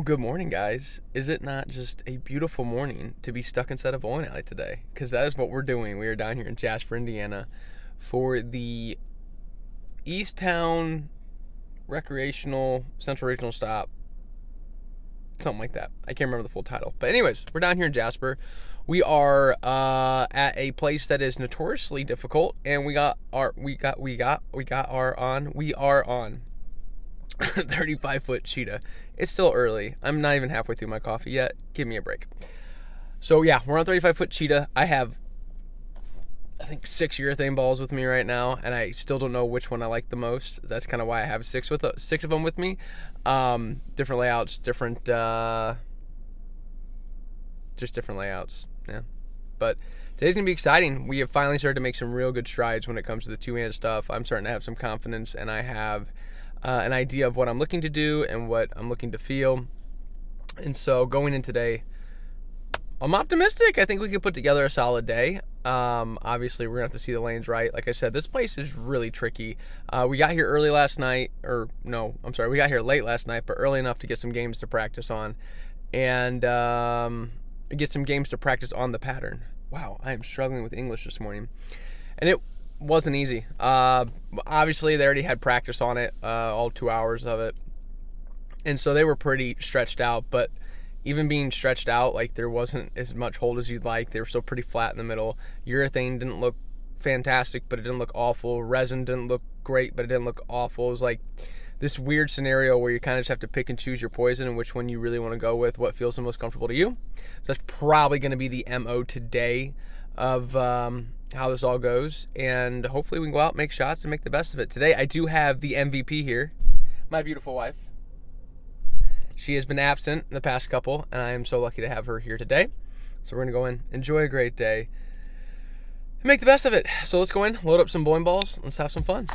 Good morning, guys. Is it not just a beautiful morning to be stuck inside a bowling alley today? Because that is what we're doing. We are down here in Jasper, Indiana for the East Town Recreational Central Regional Stop. Something like that. I can't remember the full title. But anyways, we're down here in Jasper. We are at a place that is notoriously difficult, and we are on 35-foot cheetah. It's still early. I'm not even halfway through my coffee yet. Give me a break. So yeah, we're on 35-foot cheetah. I have, I think, 6 urethane balls with me right now, and I still don't know which one I like the most. That's kind of why I have six of them with me. Different layouts, just different layouts. Yeah, but today's gonna be exciting. We have finally started to make some real good strides when it comes to the two-handed stuff. I'm starting to have some confidence, and I have an idea of what I'm looking to do and what I'm looking to feel. And so going in today, I'm optimistic. I think we can put together a solid day. Obviously, we're going to have to see the lanes right. Like I said, this place is really tricky. We got here early last night, we got here late last night, but early enough to get some games to practice on and get some games to practice on the pattern. Wow, I am struggling with English this morning. And it wasn't easy. Obviously, they already had practice on it, all 2 hours of it. And so they were pretty stretched out, but even being stretched out, like, there wasn't as much hold as you'd like. They were still pretty flat in the middle. Urethane didn't look fantastic, but it didn't look awful. Resin didn't look great, but it didn't look awful. It was like this weird scenario where you kind of just have to pick and choose your poison and which one you really want to go with, what feels the most comfortable to you. So that's probably going to be the MO today of how this all goes, and hopefully we can go out, make shots, and make the best of it. Today I do have the MVP here, my beautiful wife. She has been absent the past couple, and I am so lucky to have her here today. So we're going to go in, enjoy a great day, and make the best of it. So let's go in, load up some bowling balls, let's have some fun.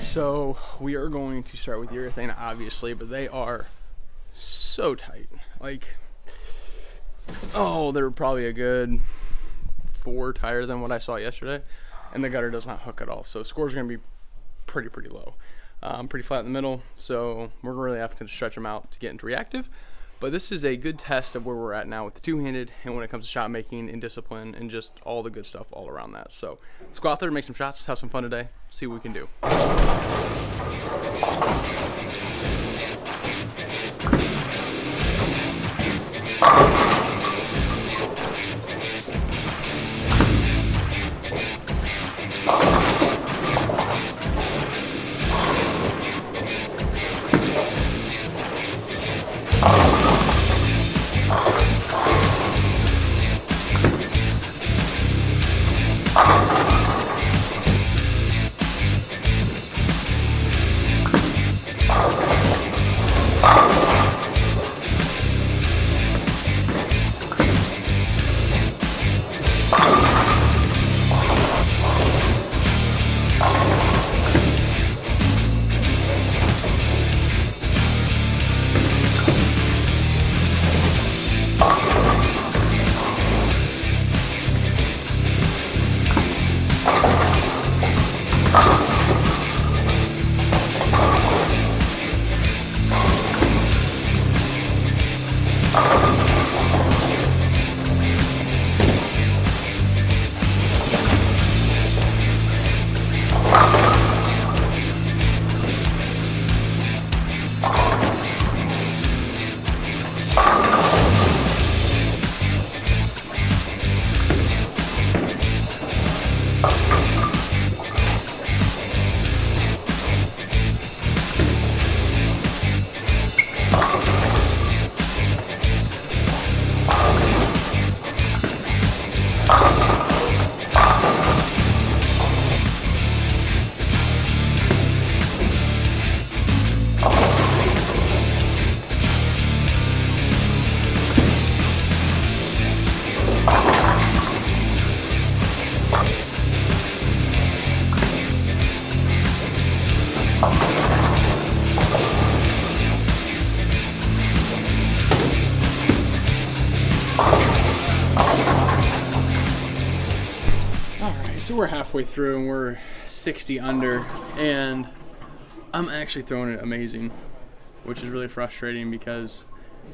So we are going to start with urethane, obviously, but they are so tight. Like, they're probably a good 4 tighter than what I saw yesterday, and the gutter does not hook at all. So scores are going to be pretty low. Pretty flat in the middle, so we're really having to stretch them out to get into reactive. But this is a good test of where we're at now with the two-handed, and when it comes to shot making and discipline and just all the good stuff all around that. So let's go out there and make some shots, have some fun today, see what we can do. Alright, so we're halfway through and we're 60 under, and I'm actually throwing it amazing, which is really frustrating because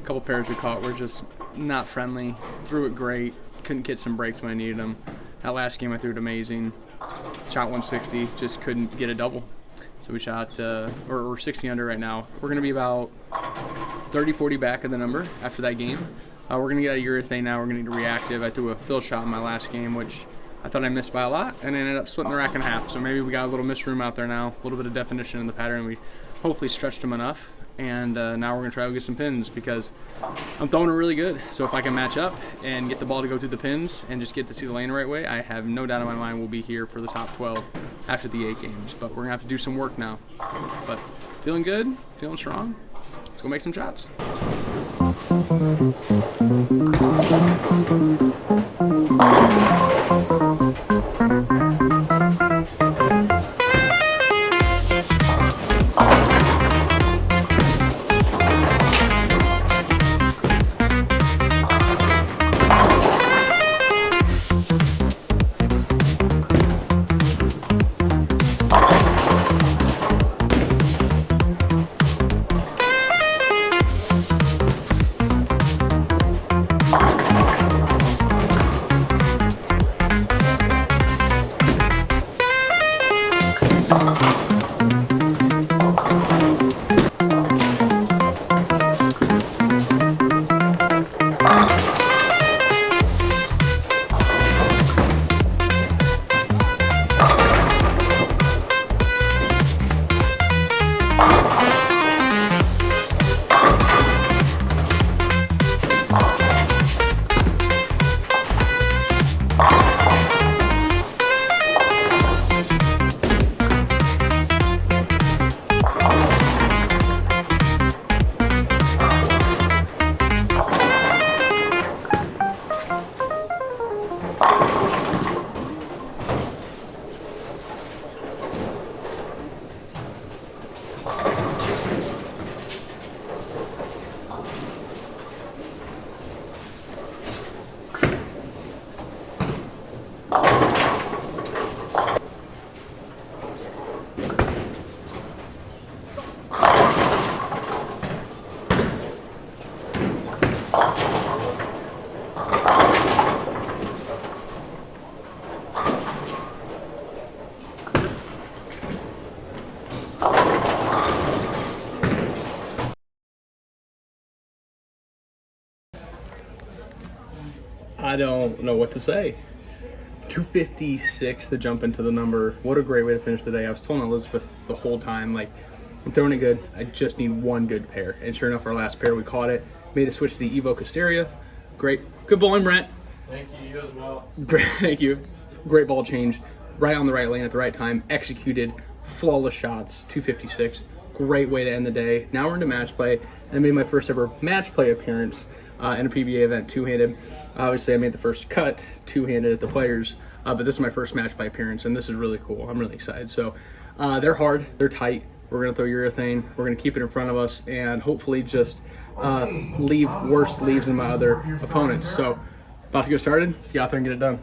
a couple pairs we caught were just not friendly. Threw it great, couldn't get some breaks when I needed them. That last game I threw it amazing, shot 160, just couldn't get a double. So we shot, we're 60 under right now. We're going to be about 30-40 back of the number after that game. We're going to get out of urethane now. We're going to get reactive. I threw a fill shot in my last game, which I thought I missed by a lot, and I ended up splitting the rack in half. So maybe we got a little missed room out there now, a little bit of definition in the pattern. We hopefully stretched them enough, and now we're going to try to get some pins because I'm throwing it really good. So if I can match up and get the ball to go through the pins and just get to see the lane the right way, I have no doubt in my mind we'll be here for the top 12 after the 8 games. But we're going to have to do some work now. But feeling good, feeling strong. Let's go make some shots. I don't know what to say. 256 to jump into the number. What a great way to finish the day. I was telling Elizabeth the whole time, like, I'm throwing it good. I just need one good pair. And sure enough, our last pair, we caught it. Made a switch to the Evo Casteria. Great. Good bowling, Brent. Thank you. You as well. Great. Thank you. Great ball change. Right on the right lane at the right time. Executed. Flawless shots. 256. Great way to end the day. Now we're into match play. And I made my first ever match play appearance in a PBA event, two-handed. Obviously, I made the first cut two-handed at the Players, but this is my first match play appearance, and this is really cool. I'm really excited. So they're hard, they're tight. We're gonna throw urethane. We're gonna keep it in front of us, and hopefully just leave worse leaves than my other opponents. So about to get started. Let's get out there and get it done.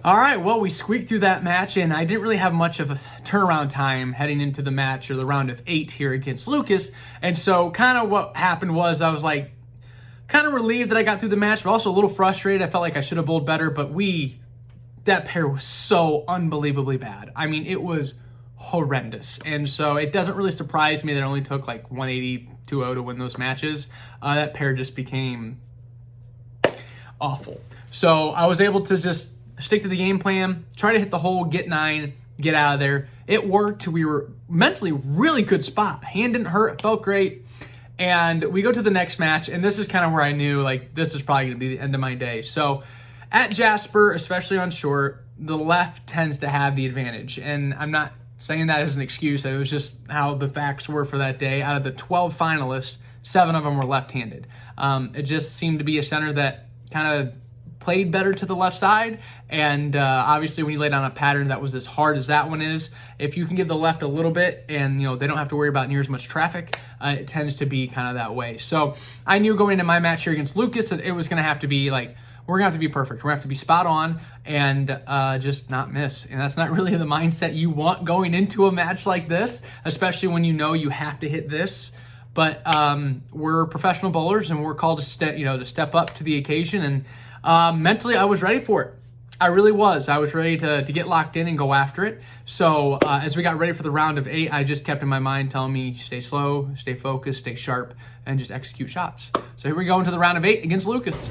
All right, well, we squeaked through that match, and I didn't really have much of a turnaround time heading into the match or the round of 8 here against Lucas. And so kind of what happened was I was like kind of relieved that I got through the match, but also a little frustrated. I felt like I should have bowled better, but that pair was so unbelievably bad. I mean, it was horrendous. And so it doesn't really surprise me that it only took like 180, 2-0 to win those matches. That pair just became awful. So I was able to just stick to the game plan, try to hit the hole, get 9, get out of there. It worked. We were mentally really good spot. Hand didn't hurt, it felt great. And we go to the next match, and this is kind of where I knew like this is probably going to be the end of my day. So at Jasper, especially on short, the left tends to have the advantage. And I'm not saying that as an excuse. It was just how the facts were for that day. Out of the 12 finalists, 7 of them were left-handed. It just seemed to be a center that kind of played better to the left side, and obviously when you lay down a pattern that was as hard as that one is, if you can give the left a little bit and they don't have to worry about near as much traffic, it tends to be kind of that way. So I knew going into my match here against Lucas that it was going to have to be like, we're going to have to be perfect. We're going to have to be spot on and just not miss. And that's not really the mindset you want going into a match like this, especially when you know you have to hit this. But we're professional bowlers, and we're called to step up to the occasion. And mentally, I was ready for it. I really was. I was ready to get locked in and go after it. So as we got ready for the round of 8, I just kept in my mind telling me, stay slow, stay focused, stay sharp, and just execute shots. So here we go into the round of 8 against Lucas.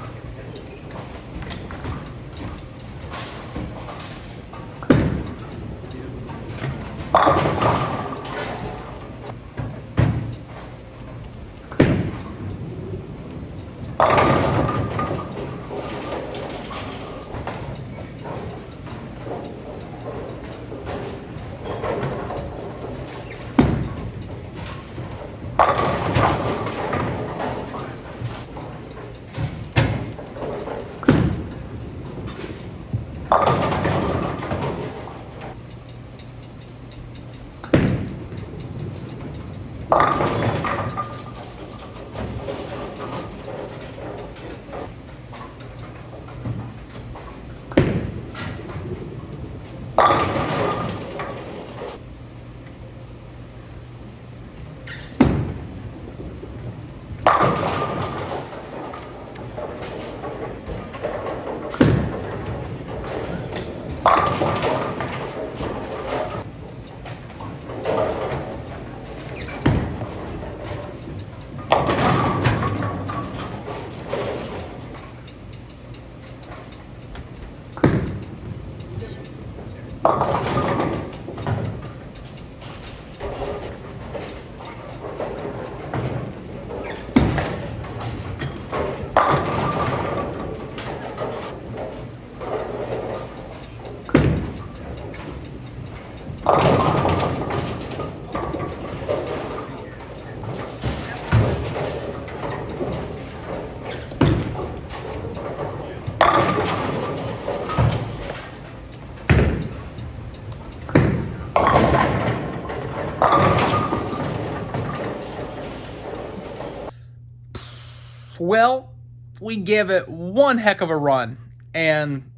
Well, we give it one heck of a run, and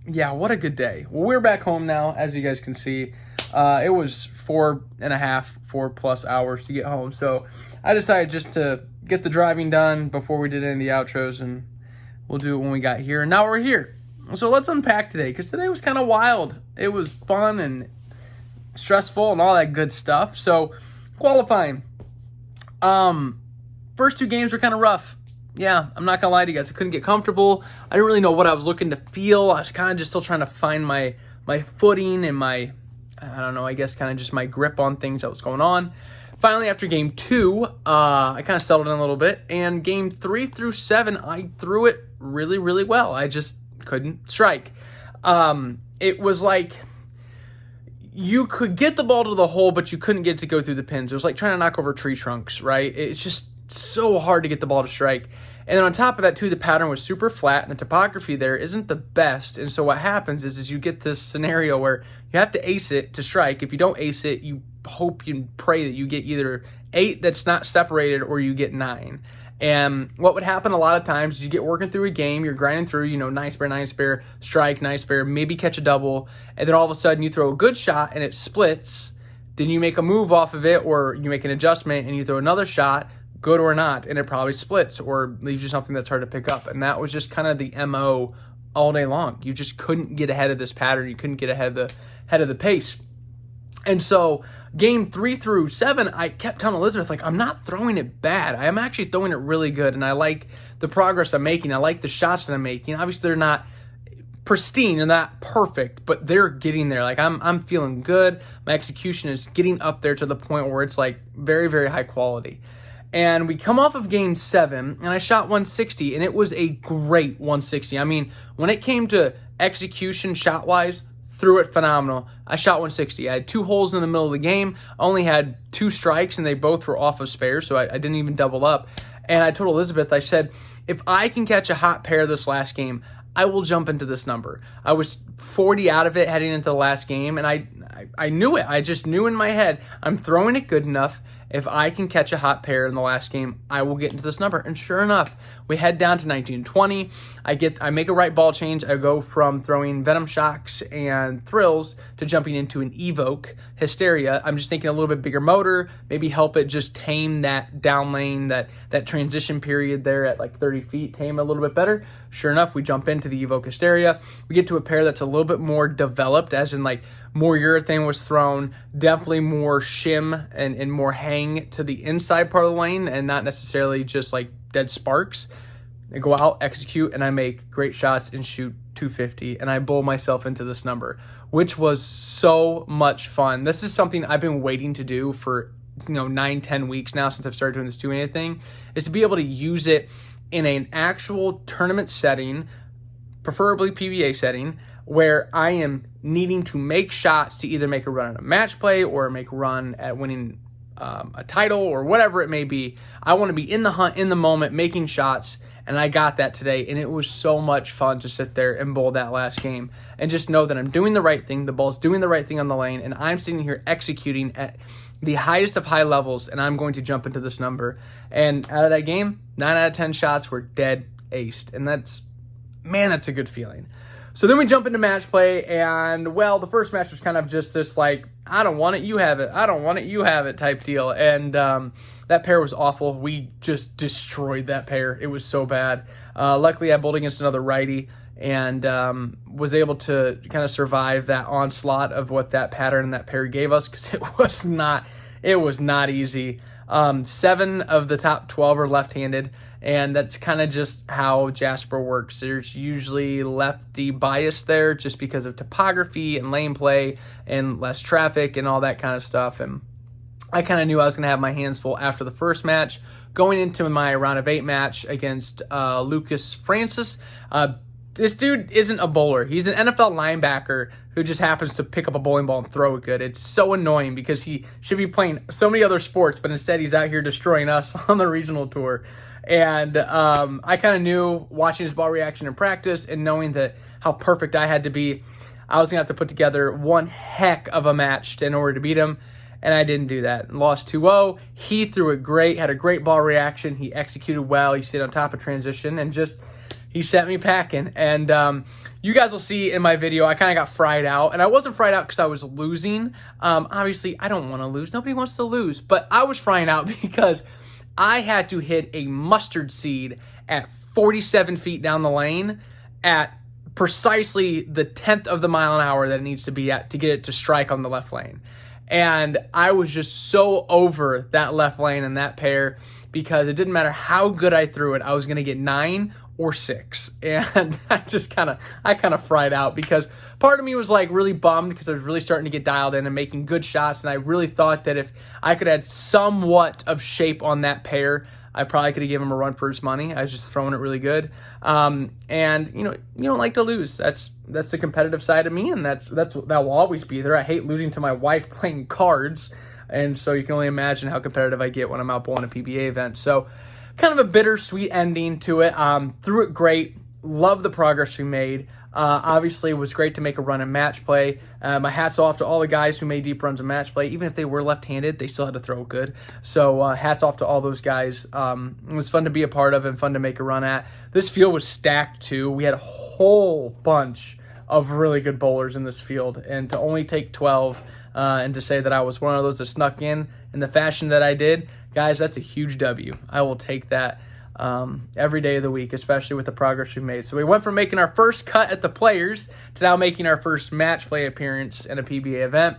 yeah, what a good day. Well, we're back home now, as you guys can see. It was 4+ hours to get home, so I decided just to get the driving done before we did any of the outros, and we'll do it when we got here. And now we're here. So let's unpack today, because today was kind of wild. It was fun and stressful and all that good stuff. So qualifying. First two games were kind of rough. Yeah, I'm not gonna lie to you guys. I couldn't get comfortable. I didn't really know what I was looking to feel. I was kind of just still trying to find my footing and my, I don't know, I guess kind of just my grip on things that was going on. Finally, after game 2, I kind of settled in a little bit. And game 3 through 7, I threw it really, really well. I just couldn't strike. It was like you could get the ball to the hole, but you couldn't get it to go through the pins. It was like trying to knock over tree trunks, right? It's just so hard to get the ball to strike. And then on top of that, too, the pattern was super flat, and the topography there isn't the best. And so what happens is you get this scenario where you have to ace it to strike. If you don't ace it, you hope and pray that you get either 8 that's not separated or you get 9. And what would happen a lot of times is you get working through a game, you're grinding through, 9 spare, strike, 9 spare, maybe catch a double, and then all of a sudden you throw a good shot and it splits. Then you make a move off of it, or you make an adjustment and you throw another shot, good or not, and it probably splits or leaves you something that's hard to pick up. And that was just kind of the MO all day long. You just couldn't get ahead of this pattern. You couldn't get ahead of the pace. And so game 3 through 7, I kept telling Elizabeth, I'm not throwing it bad. I am actually throwing it really good, and I like the progress I'm making. I like the shots that I'm making. Obviously, they're not pristine and not perfect, but they're getting there. I'm feeling good. My execution is getting up there to the point where it's very, very high quality. And we come off of game 7, and I shot 160, and it was a great 160. I mean, when it came to execution shot-wise, threw it phenomenal. I shot 160. I had 2 holes in the middle of the game. I only had 2 strikes, and they both were off of spares, so I didn't even double up. And I told Elizabeth, I said, if I can catch a hot pair this last game, I will jump into this number. I was 40 out of it heading into the last game, and I knew it. I just knew in my head, I'm throwing it good enough. If I can catch a hot pair in the last game, I will get into this number. And sure enough, we head down to 1920. I make a right ball change. I go from throwing Venom Shocks and Thrills to jumping into an Evoke Hysteria. I'm just thinking a little bit bigger motor, maybe help it just tame that down lane, that transition period there at 30 feet, tame it a little bit better. Sure enough, we jump into the Evoke Hysteria. We get to a pair that's a little bit more developed, as in more urethane was thrown, definitely more shim and more hang to the inside part of the lane, and not necessarily just dead sparks. I go out, execute, and I make great shots and shoot 250, and I bowl myself into this number, which was so much fun. This is something I've been waiting to do for 9-10 weeks now since I've started doing this 2-minute thing, is to be able to use it in an actual tournament setting, preferably PBA setting, where I am needing to make shots to either make a run at a match play or make a run at winning a title or whatever it may be. I want to be in the hunt, in the moment, making shots, and I got that today, and it was so much fun to sit there and bowl that last game and just know that I'm doing the right thing, the ball's doing the right thing on the lane, and I'm sitting here executing at the highest of high levels, and I'm going to jump into this number. And out of that game, 9 out of 10 shots were dead aced, and that's a good feeling. So then we jump into match play, and, well, the first match was kind of just this, I don't want it, you have it. I don't want it, you have it type deal. And that pair was awful. We just destroyed that pair. It was so bad. Luckily, I bowled against another righty and was able to kind of survive that onslaught of what that pattern and that pair gave us, because it was not easy. 7 of the top 12 are left-handed. And that's kind of just how Jasper works. There's usually lefty bias there just because of topography and lane play and less traffic and all that kind of stuff. And I kind of knew I was going to have my hands full after the first match. Going into my round of 8 match against Lucas Francis, this dude isn't a bowler. He's an NFL linebacker who just happens to pick up a bowling ball and throw it good. It's so annoying because he should be playing so many other sports, but instead he's out here destroying us on the regional tour. And I kind of knew, watching his ball reaction in practice and knowing that how perfect I had to be, I was going to have to put together one heck of a match in order to beat him. and I didn't do that. Lost 2-0. He threw it great, had a great ball reaction. He executed well. He stayed on top of transition, and just he sent me packing. And you guys will see in my video, I kind of got fried out. And I wasn't fried out because I was losing. Obviously, I don't want to lose. Nobody wants to lose. But I was frying out because I had to hit a mustard seed at 47 feet down the lane at precisely the 10th of the mile an hour that it needs to be at to get it to strike on the left lane. And I was just so over that left lane and that pair because it didn't matter how good I threw it. I was going to get 9 or 6. And I kind of fried out because part of me was like really bummed because I was really starting to get dialed in and making good shots. And I really thought that if I could add somewhat of shape on that pair, I probably could have given him a run for his money. I was just throwing it really good. And you don't like to lose. That's the competitive side of me, and that will always be there. I hate losing to my wife playing cards, and so you can only imagine how competitive I get when I'm out bowling a PBA event. So kind of a bittersweet ending to it. Threw it great. Love the progress we made. Obviously, it was great to make a run in match play. My hat's off to all the guys who made deep runs in match play. Even if they were left-handed, they still had to throw good. So hats off to all those guys. It was fun to be a part of and fun to make a run at. This field was stacked, too. We had a whole bunch of really good bowlers in this field. And to only take 12 and to say that I was one of those that snuck in the fashion that I did, guys, that's a huge W. I will take that every day of the week, especially with the progress we made. So we went from making our first cut at the Players to now making our first match play appearance in a PBA event,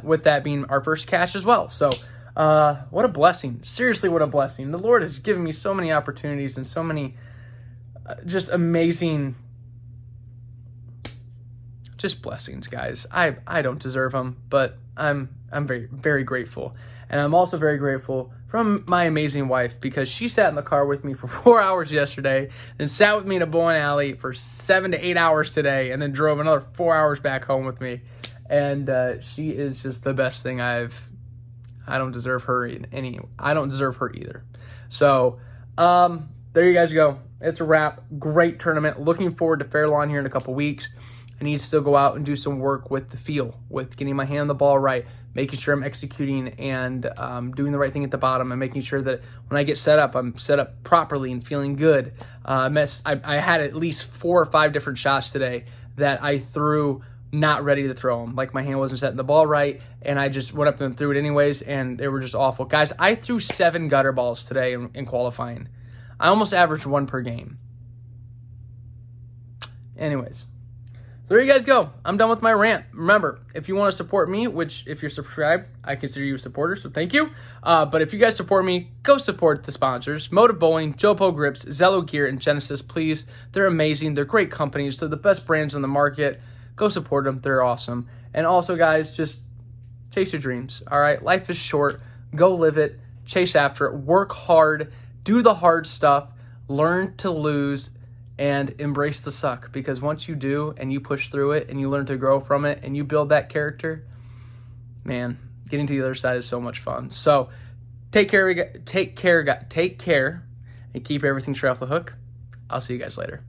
with that being our first cash as well. So what a blessing. Seriously, what a blessing. The Lord has given me so many opportunities and so many just amazing just blessings, guys. I don't deserve them, but I'm very, very grateful. And I'm also very grateful from my amazing wife because she sat in the car with me for 4 hours yesterday, then sat with me in a bowling alley for 7 to 8 hours today, and then drove another 4 hours back home with me. And she is just the best thing I don't deserve her I don't deserve her either. So there you guys go. It's a wrap. Great tournament. Looking forward to Fairlawn here in a couple weeks. I need to still go out and do some work with the feel, with getting my hand on the ball right, making sure I'm executing and doing the right thing at the bottom, and making sure that when I get set up, I'm set up properly and feeling good. I had at least 4 or 5 different shots today that I threw not ready to throw them. Like my hand wasn't setting the ball right, and I just went up and threw it anyways, and they were just awful. Guys, I threw 7 gutter balls today in qualifying. I almost averaged 1 per game. Anyways. So there you guys go. I'm done with my rant. Remember, if you want to support me, which if you're subscribed, I consider you a supporter, so thank you. But if you guys support me, go support the sponsors. Motive Bowling, Jopo Grips, Zello Gear, and Genesis, please. They're amazing. They're great companies. They're the best brands on the market. Go support them. They're awesome. And also, guys, just chase your dreams, all right? Life is short. Go live it. Chase after it. Work hard. Do the hard stuff. Learn to lose. And embrace the suck, because once you do and you push through it and you learn to grow from it and you build that character, man, getting to the other side is so much fun. So take care, and keep everything straight off the hook. I'll see you guys later.